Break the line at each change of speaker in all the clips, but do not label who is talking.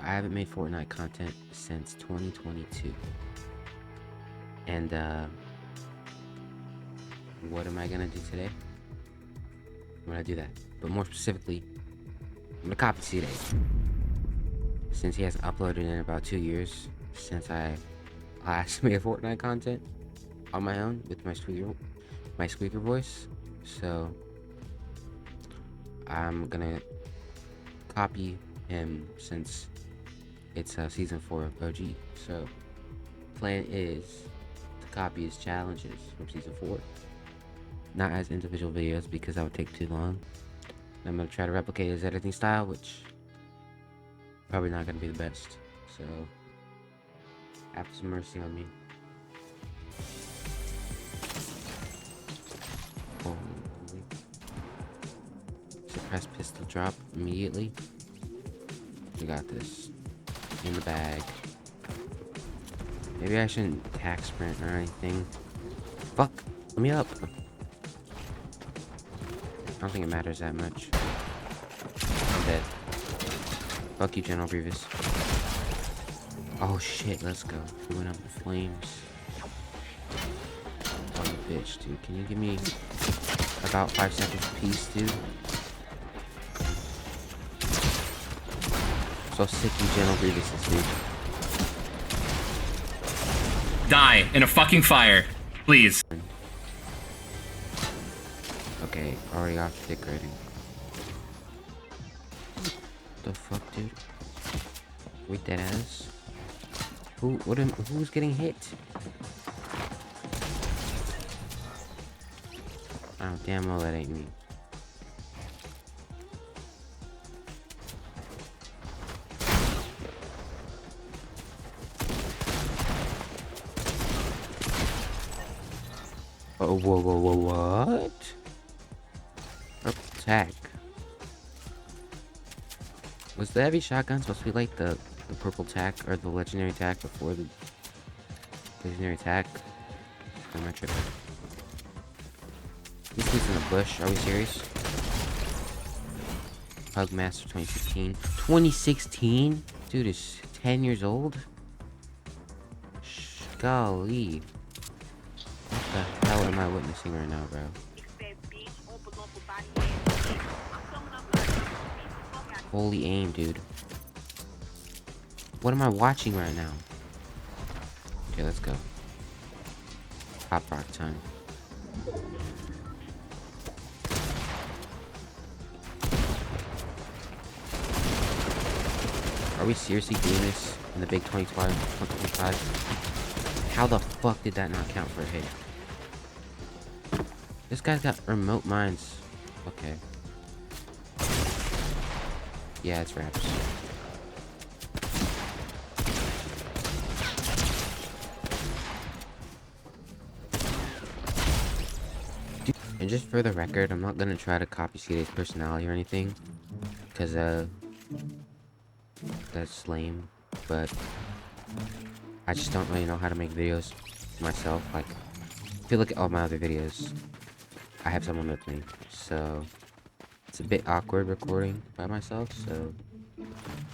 I haven't made Fortnite content since 2022. And, what am I gonna do today? I'm gonna do that. But more specifically, I'm gonna copy CEEDAY. Since he hasn't uploaded in about 2 years since I last made Fortnite content on my own with my squeaker voice. So, I'm gonna copy him since it's season 4 of OG. So, plan is to copy his challenges from season 4, not as individual videos because that would take too long. I'm gonna try to replicate his editing style, which probably not gonna be the best. So, have some mercy on me. Holy. Suppress pistol drop immediately. We got this in the bag. Maybe I shouldn't attack sprint or anything. Fuck! Let me up! I don't think it matters that much. I'm dead. Fuck you, General Grievous. Oh shit, let's go. He went up in flames. Oh, you bitch, dude. Can you give me about 5 seconds apiece, dude? So sick you General Grievous's, dude.
Die in a fucking fire, please.
Okay, already off dick rating. The fuck, dude? Wait, that ass. Who's getting hit? Oh, damn well that ain't me. Oh, whoa, what? Purple tack. Was the heavy shotgun supposed to be like the purple tack or the legendary tack before the legendary tack? I'm not tripping. This is in the bush. Are we serious? Pugmaster 2016. 2016? Dude is 10 years old? Golly. What the hell am I witnessing right now, bro? Holy aim, dude. What am I watching right now? Okay, let's go. Pop rock time. Are we seriously doing this in the big 2025? How the fuck did that not count for a hit? This guy's got remote mines. Okay. Yeah, it's wraps. And just for the record, I'm not gonna try to copy CEEDAY's personality or anything, because that's lame. But I just don't really know how to make videos myself. Like, if you look at all my other videos, I have someone with me, so it's a bit awkward recording by myself. So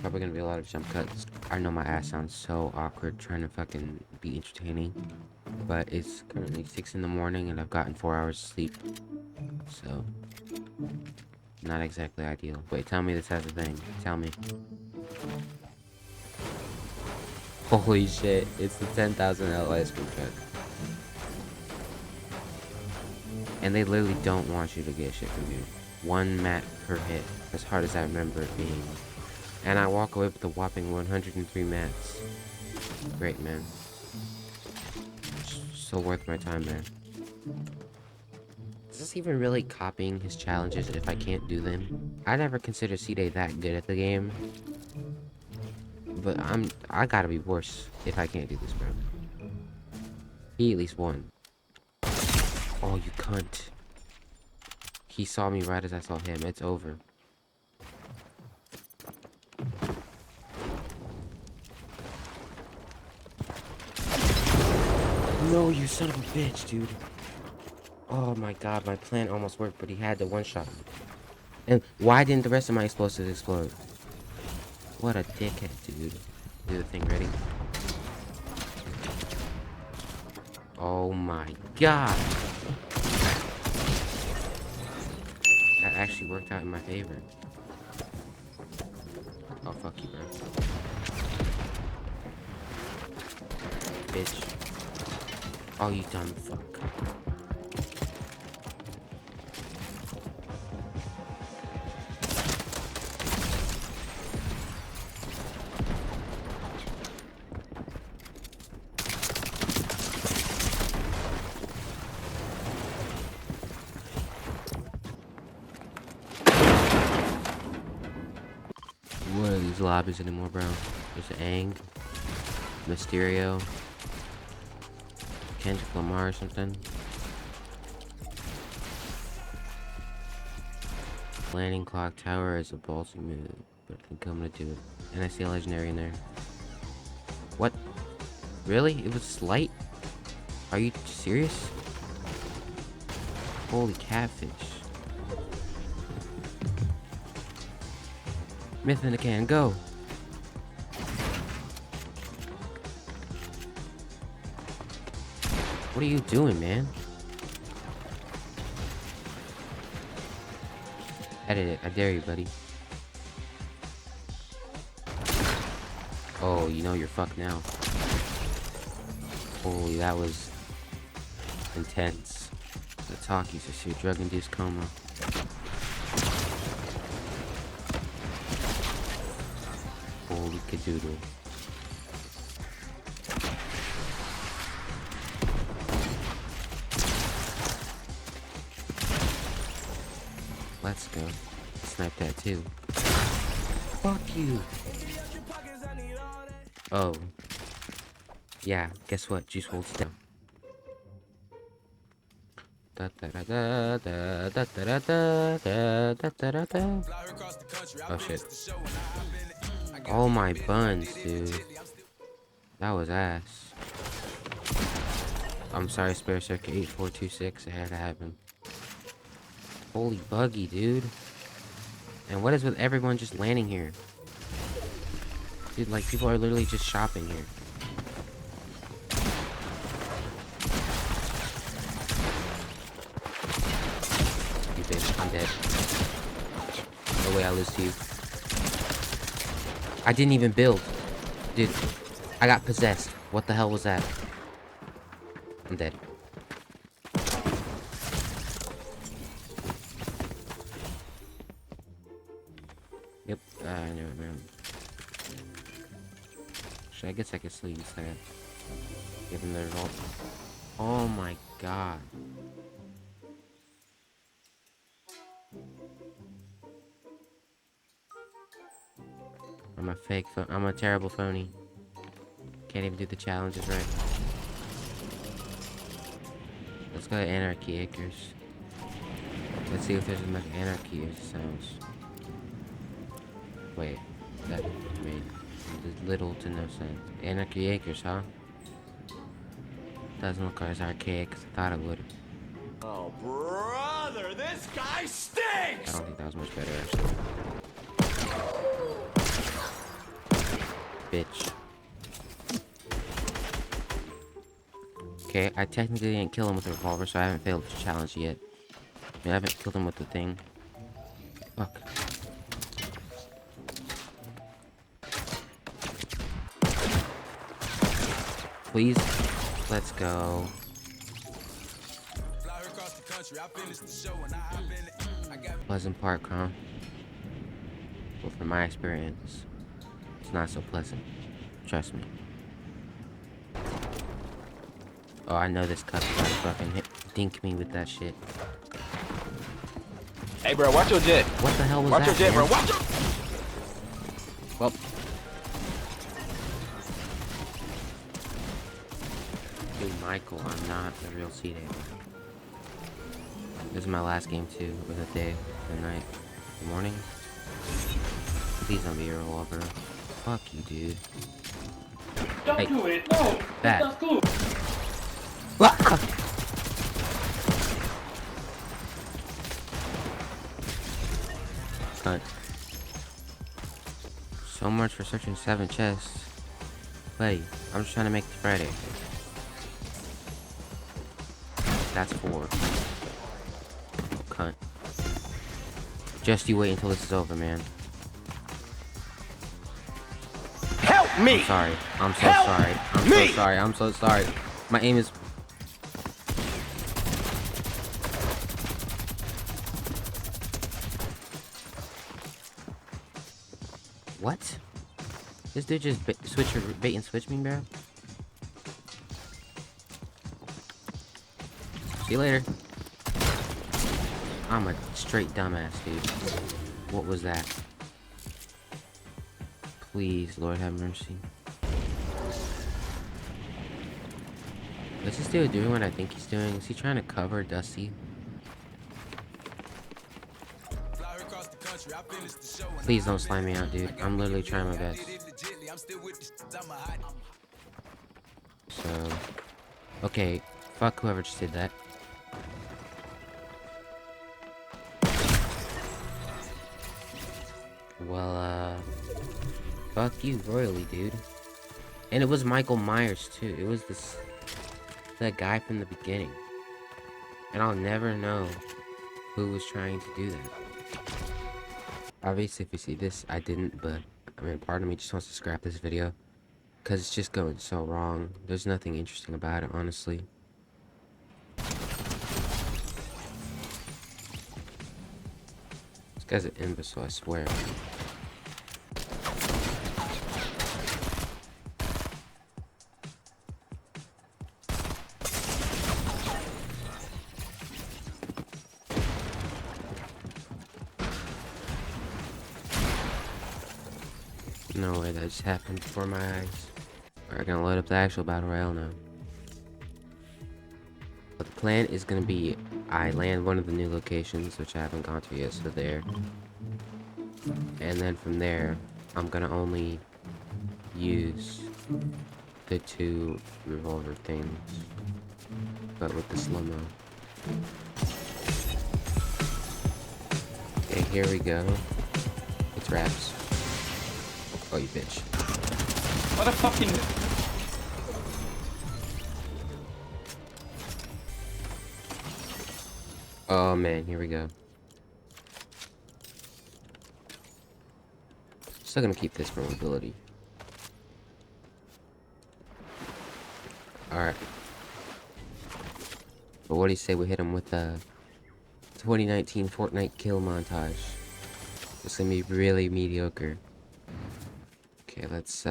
probably gonna be a lot of jump cuts. I know my ass sounds so awkward trying to fucking be entertaining, but it's currently 6 in the morning and I've gotten 4 hours of sleep, so not exactly ideal. Wait, tell me this has a thing. Tell me. Holy shit, it's the 10,000 L ice cream truck. And they literally don't want you to get shit from you. 1 mat per hit, as hard as I remember it being. And I walk away with a whopping 103 mats. Great, man. So worth my time, man. Is this even really copying his challenges if I can't do them? I never considered CEEDAY that good at the game. But I gotta be worse if I can't do this, bro. He at least won. Oh, you cunt. He saw me right as I saw him. It's over. No, you son of a bitch, dude. Oh my god, my plan almost worked, but he had to one-shot me. And why didn't the rest of my explosives explode? What a dickhead, dude. Do the thing, ready? Oh my god! That actually worked out in my favor. Oh, fuck you, bro. Bitch. Oh, you dumb fuck. What are these lobbies anymore, bro? There's Aang, Mysterio, Kendrick Lamar or something. Landing clock tower is a ballsy move, but I think I'm gonna do it. And I see a legendary in there. What? Really? It was slight? Are you serious? Holy catfish. Myth in the can, go! What are you doing, man? Edit it, I dare you, buddy. Oh, you know you're fucked now. Holy, that was intense. The talkies are so drug-induced coma. Holy cadoodle. Let's go. Snipe that too. Fuck you. Oh. Yeah, guess what? Juice holds down. Da da da da da da da da da da da da da. Oh shit. Oh my buns, dude. That was ass. I'm sorry, Spare Circuit 8426. It had to happen. Holy buggy, dude. And what is with everyone just landing here? Dude, like, people are literally just shopping here. You bitch, I'm dead. No way I lose to you. I didn't even build. Dude, I got possessed. What the hell was that? I'm dead. Yep, I knew it, man. I guess I could sleep instead. Give him the result. Oh my god. I'm a fake phone. I'm a terrible phony. Can't even do the challenges right. Let's go to Anarchy Acres. Let's see if there's enough anarchy as it sounds. Wait, that made little to no sense. Anarchy Acres, huh? Doesn't look as archaic as I thought it would.
Oh, brother, this guy stinks!
I don't think that was much better, actually. Bitch. Okay, I technically didn't kill him with a revolver, so I haven't failed the challenge yet. I mean, I haven't killed him with the thing. Fuck. Please, let's go. Pleasant Park, huh? Well, from my experience, it's not so pleasant. Trust me. Oh, I know this cup is gonna fucking dink me with that shit.
Hey, bro, watch your jet.
What the hell was
Watch
that,
your jet,
man?
bro. Watch your...
Well. Dude, Michael, I'm not the real CEEDAY. This is my last game, too, or the day, the night, the morning. Please don't be a Revolver. Fuck you, dude.
Don't do it. No.
That.
That's cool.
Stunt. So much for searching 7 chests. Buddy, I'm just trying to make it to Friday. That's 4. Oh, cunt. Just you wait until this is over, man.
Help me!
I'm sorry. I'm so
Help
sorry. I'm
me!
so sorry. I'm so sorry. My aim is... What? This dude just bait and switch me, bro? See you later. I'm a straight dumbass, dude. What was that? Please, Lord have mercy. Is this dude doing what I think he's doing? Is he trying to cover Dusty? Please don't slime me out, dude. I'm literally trying my best. So... Okay, fuck whoever just did that. Well, fuck you royally, dude. And it was Michael Myers, too. It was that guy from the beginning. And I'll never know who was trying to do that. Obviously, if you see this, I didn't, but, I mean, part of me just wants to scrap this video. Because it's just going so wrong. There's nothing interesting about it, honestly. This guy's an imbecile, I swear. No way, that just happened before my eyes. We're gonna load up the actual battle royale now. But the plan is gonna be, I land one of the new locations, which I haven't gone to yet, so there. And then from there, I'm gonna only use the 2 revolver things, but with the slow-mo. Okay, here we go. It's wraps. Oh, you bitch.
What a fucking...
Oh man, here we go. Still gonna keep this for mobility. Alright. But what do you say we hit him with a 2019 Fortnite kill montage? It's gonna be really mediocre. Okay, let's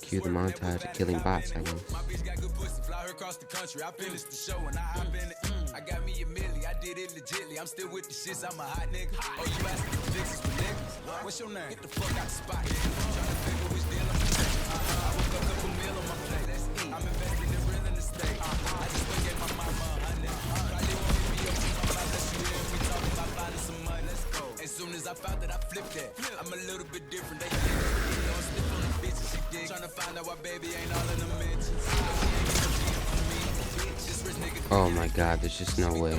cue the montage of killing bots, I guess. I got me a milli, I did it legitly. I'm still with the shits, I'm a hot nigga. Oh, you asking for fixes for niggas? What's your name? Get the fuck out the spot. Trying to figure which deal I'm taking. I woke up with a meal on my plate. Let's eat. I'm investing in real estate. I just went get my mama $100. Probably won't hit me up to my mouth unless you hear me talking about finding some money. Let's go. As soon as I found that, I flipped that. I'm a little bit different. They get it. You know, I'm stiff on the bitches she dig. Trying to find out why baby ain't all in the mentions. Oh my god, there's just no way.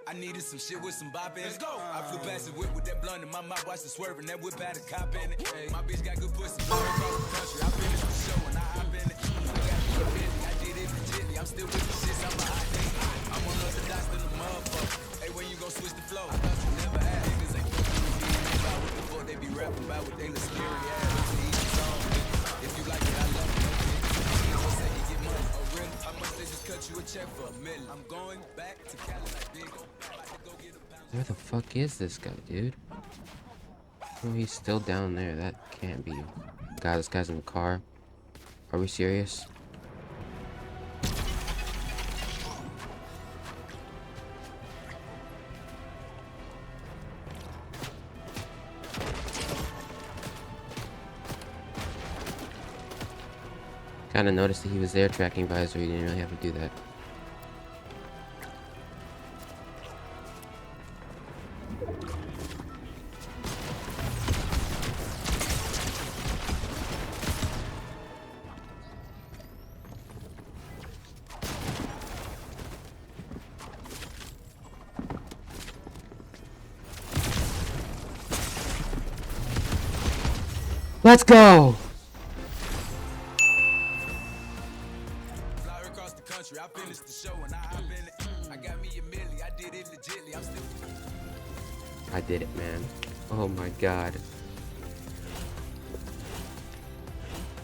I needed some shit with some bop in it. Let's go. I flew past the whip with that blunt in my mouth, watched it swerving. That whip had a cop in it. Hey, my bitch got good pussy, fly across the country. I finished the show and I hop in it. I got me a million, I did it legitly. I'm still with the shits, I'm a hot nigga. I'm on other dots than a motherfucker. Hey, when you gon' switch the flow? I thought you never had niggas ain't fucking with me. About what the fuck they be rapping about with they little scary ass. It's an easy song, nigga. If you like it, I love it. You know say you get money. Oh, really? How much they just cut you a check for $1 million? I'm going back to Cali like big. Where the fuck is this guy, dude? Oh, he's still down there. That can't be. God, this guy's in the car. Are we serious? Kind of noticed that he was there tracking visor. He didn't really have to do that. Let's go! I did it, man. Oh my god.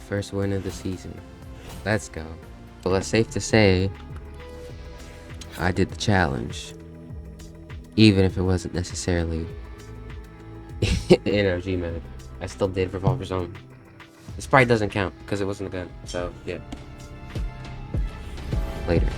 First win of the season. Let's go. Well, it's safe to say I did the challenge. Even if it wasn't necessarily in OG mode. I still did Revolver Zone. This probably doesn't count because it wasn't a gun. So, yeah. Later.